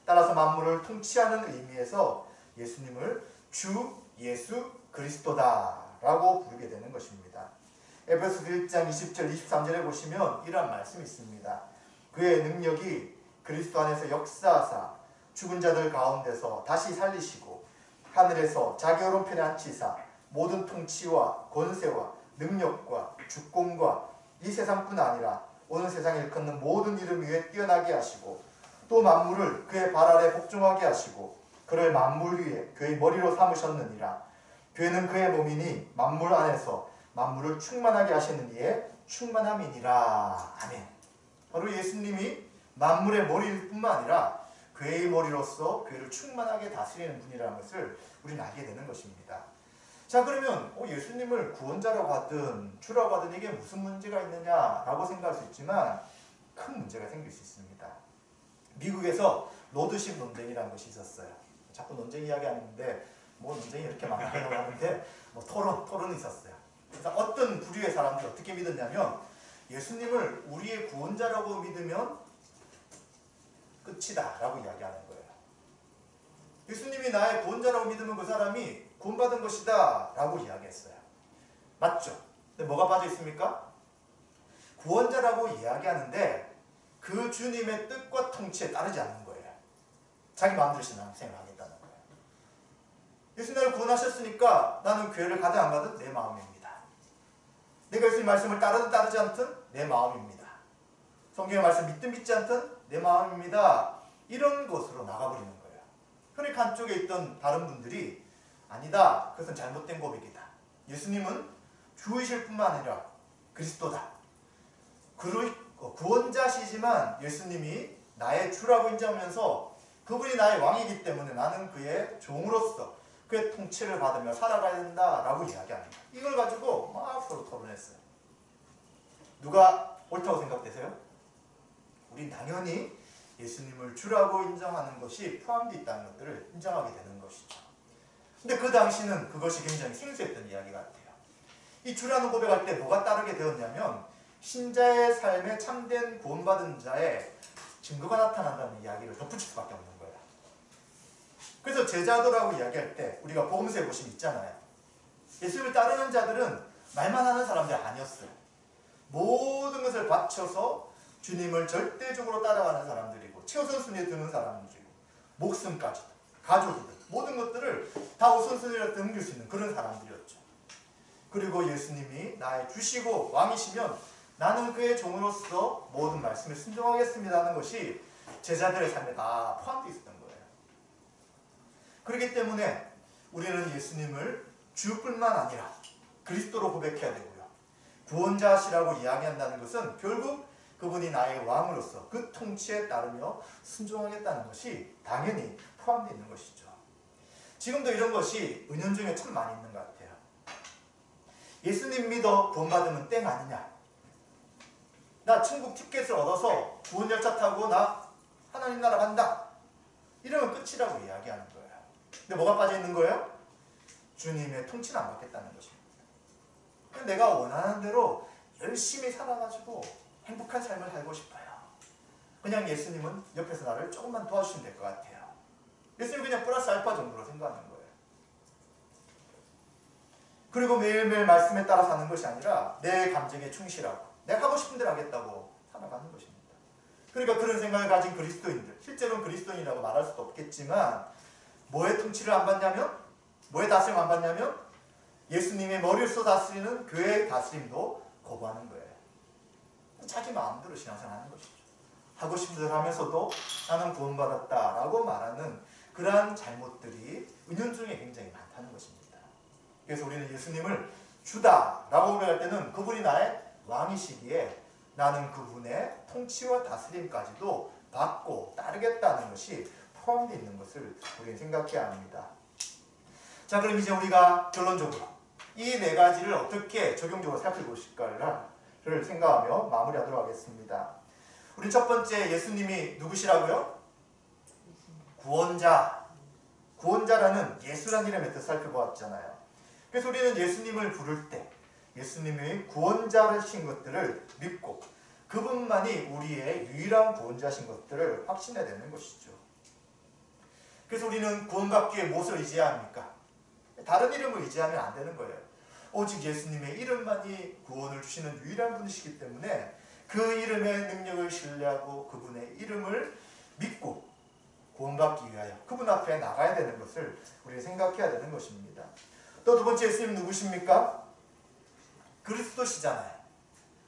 따라서 만물을 통치하는 의미에서 예수님을 주 예수 그리스도다 라고 부르게 되는 것입니다. 에베소서 1장 20절 23절에 보시면 이러한 말씀이 있습니다. 그의 능력이 그리스도 안에서 역사하사 죽은 자들 가운데서 다시 살리시고 하늘에서 자기 오른편에 앉히사 모든 통치와 권세와 능력과 주권과 이 세상뿐 아니라 오는 세상에 일컫는 모든 이름 위에 뛰어나게 하시고 또 만물을 그의 발 아래 복종하게 하시고 그를 만물 위에 그의 머리로 삼으셨느니라. 교회는 그의 몸이니 만물 안에서 만물을 충만하게 하시는 이의 충만함이니라. 아멘. 바로 예수님이 만물의 머리일 뿐만 아니라 교회의 머리로서 교회를 충만하게 다스리는 분이라는 것을 우리는 알게 되는 것입니다. 자, 그러면 예수님을 구원자라고 하든 주라고 하든 이게 무슨 문제가 있느냐라고 생각할 수 있지만 큰 문제가 생길 수 있습니다. 미국에서 로드십 논쟁이라는 것이 있었어요. 자꾸 논쟁 이야기 하는데 뭐 논쟁이 이렇게 많다고 하는데 뭐 토론이 있었어요. 그래서 어떤 부류의 사람들이 어떻게 믿었냐면 예수님을 우리의 구원자라고 믿으면 끝이다 라고 이야기하는 거예요. 예수님이 나의 구원자라고 믿으면 그 사람이 구원받은 것이다 라고 이야기했어요. 맞죠? 근데 뭐가 빠져 있습니까? 구원자라고 이야기하는데 그 주님의 뜻과 통치에 따르지 않는 거예요. 자기 마음대로 신앙생활을 하겠다는 거예요. 예수님 나를 구원하셨으니까 나는 교회를 가든 안 가든 내 마음입니다. 내가 예수님 말씀을 따르든 따르지 않든 내 마음입니다. 성경의 말씀 믿든 믿지 않든 내 마음입니다. 이런 것으로 나가버리는 거예요. 그러니까 한쪽에 있던 다른 분들이 아니다. 그것은 잘못된 고백이다. 예수님은 주이실 뿐만 아니라 그리스도다. 구원자시지만 예수님이 나의 주라고 인정하면서 그분이 나의 왕이기 때문에 나는 그의 종으로서 그의 통치를 받으며 살아가야 된다라고 이야기합니다. 이걸 가지고 막 서로 토론했어요. 누가 옳다고 생각되세요? 우린 당연히 예수님을 주라고 인정하는 것이 포함되어 있다는 것들을 인정하게 되는 것이죠. 근데 그 당시는 그것이 굉장히 생소했던 이야기 같아요. 이 주라는 고백할 때 뭐가 따르게 되었냐면 신자의 삶에 참된 구원받은 자의 증거가 나타난다는 이야기를 덧붙일 수밖에 없는 거예요. 그래서 제자도라고 이야기할 때 우리가 복음서에 보시면 있잖아요. 예수님을 따르는 자들은 말만 하는 사람들이 아니었어요. 모든 것을 바쳐서 주님을 절대적으로 따라가는 사람들이고 최우선순위에 두는 사람들이고 목숨까지도 가족이든 모든 것들을 다 우선순위로 넘길 수 있는 그런 사람들이었죠. 그리고 예수님이 나의 주시고 왕이시면 나는 그의 종으로서 모든 말씀을 순종하겠습니다 하는 것이 제자들의 삶에 다 포함되어 있었던 거예요. 그렇기 때문에 우리는 예수님을 주뿐만 아니라 그리스도로 고백해야 되고요. 구원자시라고 이야기한다는 것은 결국 그분이 나의 왕으로서 그 통치에 따르며 순종하겠다는 것이 당연히 포함되어 있는 것이죠. 지금도 이런 것이 은연중에 참 많이 있는 것 같아요. 예수님 믿어 구원받으면 땡 아니냐. 나 천국 티켓을 얻어서 구원열차 타고 나 하나님 나라 간다. 이러면 끝이라고 이야기하는 거예요. 근데 뭐가 빠져 있는 거예요? 주님의 통치는 안 받겠다는 것입니다. 내가 원하는 대로 열심히 살아가지고 행복한 삶을 살고 싶어요. 그냥 예수님은 옆에서 나를 조금만 도와주시면 될 것 같아요. 예수님은 그냥 플러스 알파 정도로 생각하는 거예요. 그리고 매일매일 말씀에 따라 사는 것이 아니라 내 감정에 충실하고 내가 하고 싶은 대로 하겠다고 살아가는 것입니다. 그러니까 그런 생각을 가진 그리스도인들, 실제로는 그리스도인이라고 말할 수도 없겠지만 뭐의 통치를 안 받냐면, 뭐의 다스림 안 받냐면 예수님의 머리로서 다스리는 교회의 다스림도 거부하는 거예요. 자기 마음대로 신앙생활하는 것이죠. 하고 싶은 대로 하면서도 나는 구원받았다라고 말하는 그러한 잘못들이 은연중에 굉장히 많다는 것입니다. 그래서 우리는 예수님을 주다라고 고백할 때는 그분이 나의 왕이시기에 나는 그분의 통치와 다스림까지도 받고 따르겠다는 것이 포함되어 있는 것을 우리는 생각해야 합니다. 자, 그럼 이제 우리가 결론적으로 이 네 가지를 어떻게 적용적으로 살펴보실까를 생각하며 마무리하도록 하겠습니다. 우리 첫 번째 예수님이 누구시라고요? 구원자. 구원자라는 예수라는 이름의 뜻을 살펴보았잖아요. 그래서 우리는 예수님을 부를 때 예수님의 구원자라신 것들을 믿고 그분만이 우리의 유일한 구원자신 것들을 확신해야 되는 것이죠. 그래서 우리는 구원받기 위해 무엇을 의지해야 합니까? 다른 이름을 의지하면 안 되는 거예요. 오직 예수님의 이름만이 구원을 주시는 유일한 분이시기 때문에 그 이름의 능력을 신뢰하고 그분의 이름을 믿고 구원받기 위하여 그분 앞에 나가야 되는 것을 우리가 생각해야 되는 것입니다. 또 두 번째 예수님 누구십니까? 그리스도시잖아요.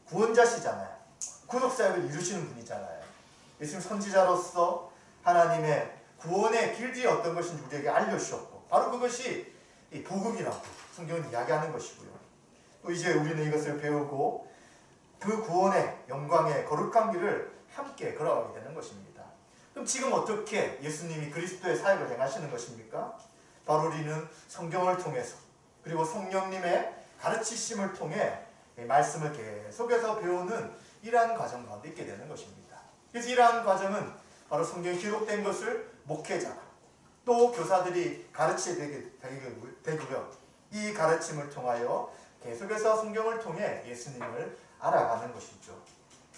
구원자시잖아요. 구속사역을 이루시는 분이잖아요. 예수님 선지자로서 하나님의 구원의 길이 어떤 것인지 우리에게 알려주셨고 바로 그것이 이 복음이라고 성경은 이야기하는 것이고요. 또 이제 우리는 이것을 배우고 그 구원의 영광의 거룩한 길을 함께 걸어가게 되는 것입니다. 그럼 지금 어떻게 예수님이 그리스도의 사역을 행하시는 것입니까? 바로 우리는 성경을 통해서 그리고 성령님의 가르치심을 통해 말씀을 계속해서 배우는 이러한 과정 가운데 있게 되는 것입니다. 그래서 이러한 과정은 바로 성경에 기록된 것을 목회자가 또 교사들이 가르치게 되고요. 이 가르침을 통하여 계속해서 성경을 통해 예수님을 알아가는 것이죠.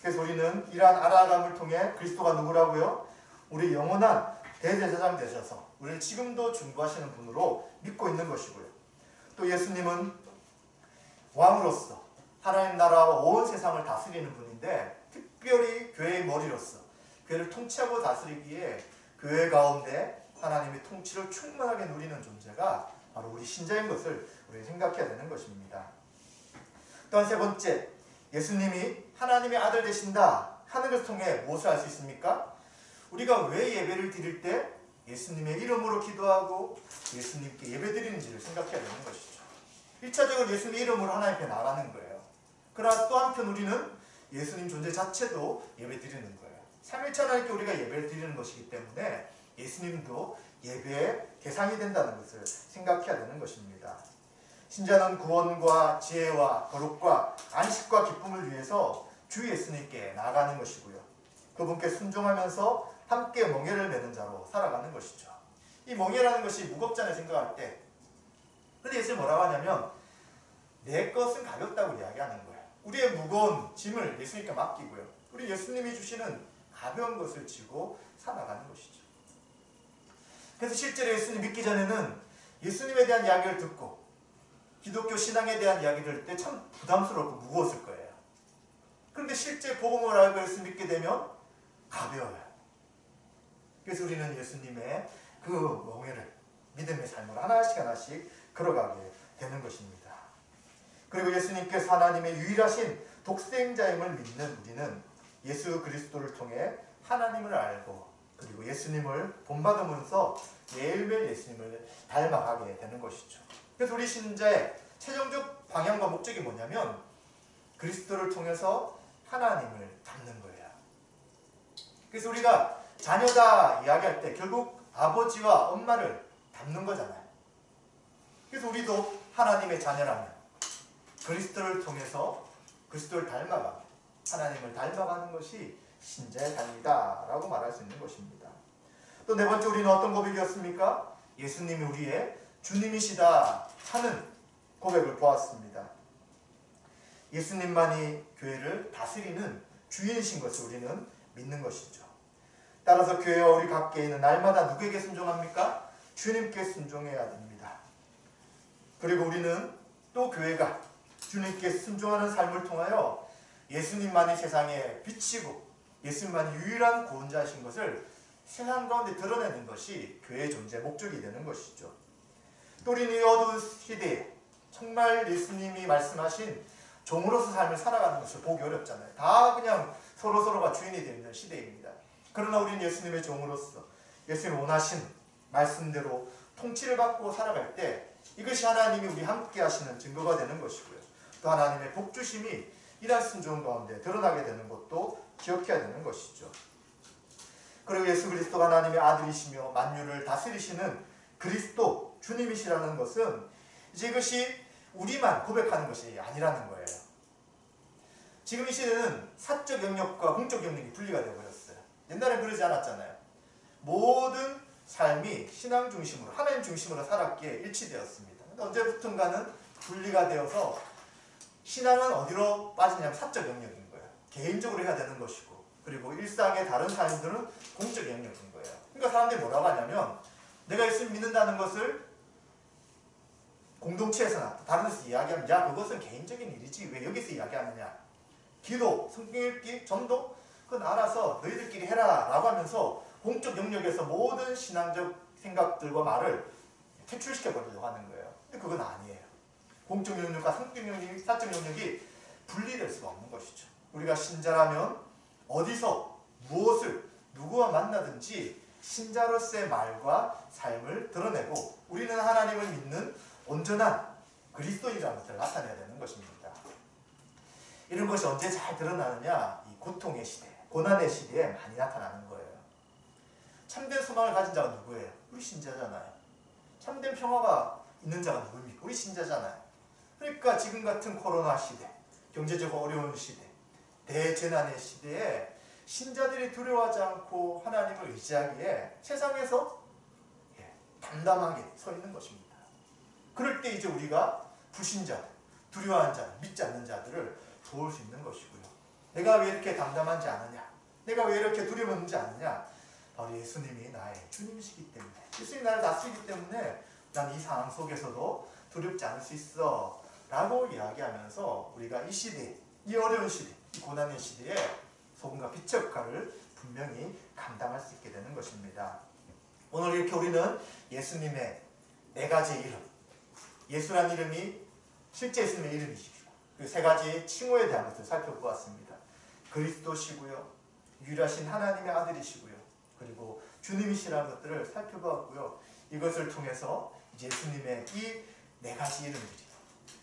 그래서 우리는 이러한 알아감을 통해 그리스도가 누구라고요? 우리 영원한 대제사장 되셔서 우리를 지금도 중보하시는 분으로 믿고 있는 것이고요. 또 예수님은 왕으로서 하나님 나라와 온 세상을 다스리는 분인데 특별히 교회의 머리로서 교회를 통치하고 다스리기에 교회 가운데 하나님의 통치를 충만하게 누리는 존재가 바로 우리 신자인 것을 우리가 생각해야 되는 것입니다. 또한 세 번째, 예수님이 하나님의 아들 되신다 하는 것을 통해 무엇을 할 수 있습니까? 우리가 왜 예배를 드릴 때 예수님의 이름으로 기도하고 예수님께 예배드리는지를 생각해야 되는 것이죠. 1차적으로 예수님의 이름으로 하나님께 나가는 거예요. 그러나 또 한편 우리는 예수님 존재 자체도 예배드리는 거예요. 3일차 하나님께 우리가 예배를 드리는 것이기 때문에 예수님도 예배의 대상이 된다는 것을 생각해야 되는 것입니다. 신자는 구원과 지혜와 거룩과 안식과 기쁨을 위해서 주 예수님께 나아가는 것이고요. 그분께 순종하면서 함께 멍에를 매는 자로 살아가는 것이죠. 이 멍에라는 것이 무겁잖아요, 생각할 때. 근데 예수님 뭐라고 하냐면 내 것은 가볍다고 이야기하는 거예요. 우리의 무거운 짐을 예수님께 맡기고요. 우리 예수님이 주시는 가벼운 것을 지고 살아가는 것이죠. 그래서 실제로 예수님 믿기 전에는 예수님에 대한 이야기를 듣고 기독교 신앙에 대한 이야기를 들을 때 참 부담스럽고 무거웠을 거예요. 그런데 실제 복음을 알고 예수님 믿게 되면 가벼워요. 그래서 우리는 예수님의 그 멍에를 믿음의 삶으로 하나씩 걸어가게 되는 것입니다. 그리고 예수님께서 하나님의 유일하신 독생자임을 믿는 우리는 예수 그리스도를 통해 하나님을 알고 그리고 예수님을 본받으면서 매일매일 예수님을 닮아가게 되는 것이죠. 그래서 우리 신자의 최종적 방향과 목적이 뭐냐면 그리스도를 통해서 하나님을 닮는 거예요. 그래서 우리가 자녀다 이야기할 때 결국 아버지와 엄마를 닮는 거잖아요. 그래서 우리도 하나님의 자녀라면 그리스도를 통해서 그리스도를 닮아가고 하나님을 닮아가는 것이 신자의 삶이다 라고 말할 수 있는 것입니다. 또 네 번째 우리는 어떤 고백이었습니까? 예수님이 우리의 주님이시다 하는 고백을 보았습니다. 예수님만이 교회를 다스리는 주인이신 것을 우리는 믿는 것이죠. 따라서 교회와 우리 각계에 있는 날마다 누구에게 순종합니까? 주님께 순종해야 됩니다. 그리고 우리는 또 교회가 주님께 순종하는 삶을 통하여 예수님만이 세상에 비치고 예수님만이 유일한 구원자이신 것을 세상 가운데 드러내는 것이 교회의 존재 목적이 되는 것이죠. 또 우리는 이 어두운 시대에 정말 예수님이 말씀하신 종으로서 삶을 살아가는 것을 보기 어렵잖아요. 다 그냥 서로서로가 주인이 되는 시대입니다. 그러나 우리는 예수님의 종으로서 예수님 원하신 말씀대로 통치를 받고 살아갈 때 이것이 하나님이 우리 함께 하시는 증거가 되는 것이고요. 또 하나님의 복주심이 이러한 순종 가운데 드러나게 되는 것도 기억해야 되는 것이죠. 그리고 예수 그리스도가 하나님의 아들이시며 만유를 다스리시는 그리스도 주님이시라는 것은 이제 이것이 우리만 고백하는 것이 아니라는 거예요. 지금 이 시대는 사적 영역과 공적 영역이 분리가 되어버렸어요. 옛날엔 그러지 않았잖아요. 모든 삶이 신앙 중심으로 하나님 중심으로 살았기에 일치되었습니다. 근데 언제부턴가는 분리가 되어서 신앙은 어디로 빠지냐면 사적 영역인 거예요. 개인적으로 해야 되는 것이고 그리고 일상의 다른 삶들은 공적 영역인 거예요. 그러니까 사람들이 뭐라고 하냐면 내가 예수를 믿는다는 것을 공동체에서나 다른 데서 이야기하면 야 그것은 개인적인 일이지 왜 여기서 이야기하느냐. 기도, 성경 읽기, 전도 그건 알아서 너희들끼리 해라 라고 하면서 공적 영역에서 모든 신앙적 생각들과 말을 퇴출시켜버리려고 하는 거예요. 근데 그건 아니에요. 공적 영역과 성적 영역이, 사적 영역이 분리될 수가 없는 것이죠. 우리가 신자라면 어디서 무엇을 누구와 만나든지 신자로서의 말과 삶을 드러내고 우리는 하나님을 믿는 온전한 그리스도인이라는 것을 나타내야 되는 것입니다. 이런 것이 언제 잘 드러나느냐? 이 고통의 시대, 고난의 시대에 많이 나타나는 거예요. 참된 소망을 가진 자가 누구예요? 우리 신자잖아요. 참된 평화가 있는 자가 누구입니까? 우리 신자잖아요. 그러니까 지금 같은 코로나 시대, 경제적 어려운 시대, 대재난의 시대에 신자들이 두려워하지 않고 하나님을 의지하기에 세상에서 담담하게 서 있는 것입니다. 그럴 때 이제 우리가 불신자들, 두려워하는 자들, 믿지 않는 자들을 도울 수 있는 것이고요. 내가 왜 이렇게 담담하지 않느냐? 내가 왜 이렇게 두려워하지 않느냐? 바로 예수님이 나의 주님이시기 때문에, 예수님이 나를 다스리기 때문에 난 이 상황 속에서도 두렵지 않을 수 있어 라고 이야기하면서 우리가 이 시대, 이 어려운 시대, 이 고난의 시대에 소금과 빛의 역할을 분명히 감당할 수 있게 되는 것입니다. 오늘 이렇게 우리는 예수님의 네 가지 이름, 예수란 이름이 실제 예수님의 이름이시고 그 세 가지 칭호에 대한 것을 살펴보았습니다. 그리스도시고요, 유일하신 하나님의 아들이시고요, 그리고 주님이시라는 것들을 살펴보았고요. 이것을 통해서 예수님의 이 네 가지 이름들이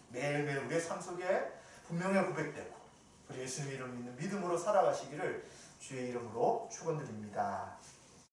매일매일 우리의 삶 속에 분명히 고백되고 그리고 예수님 이름 믿는 믿음으로 살아가시기를 주의 이름으로 축원드립니다.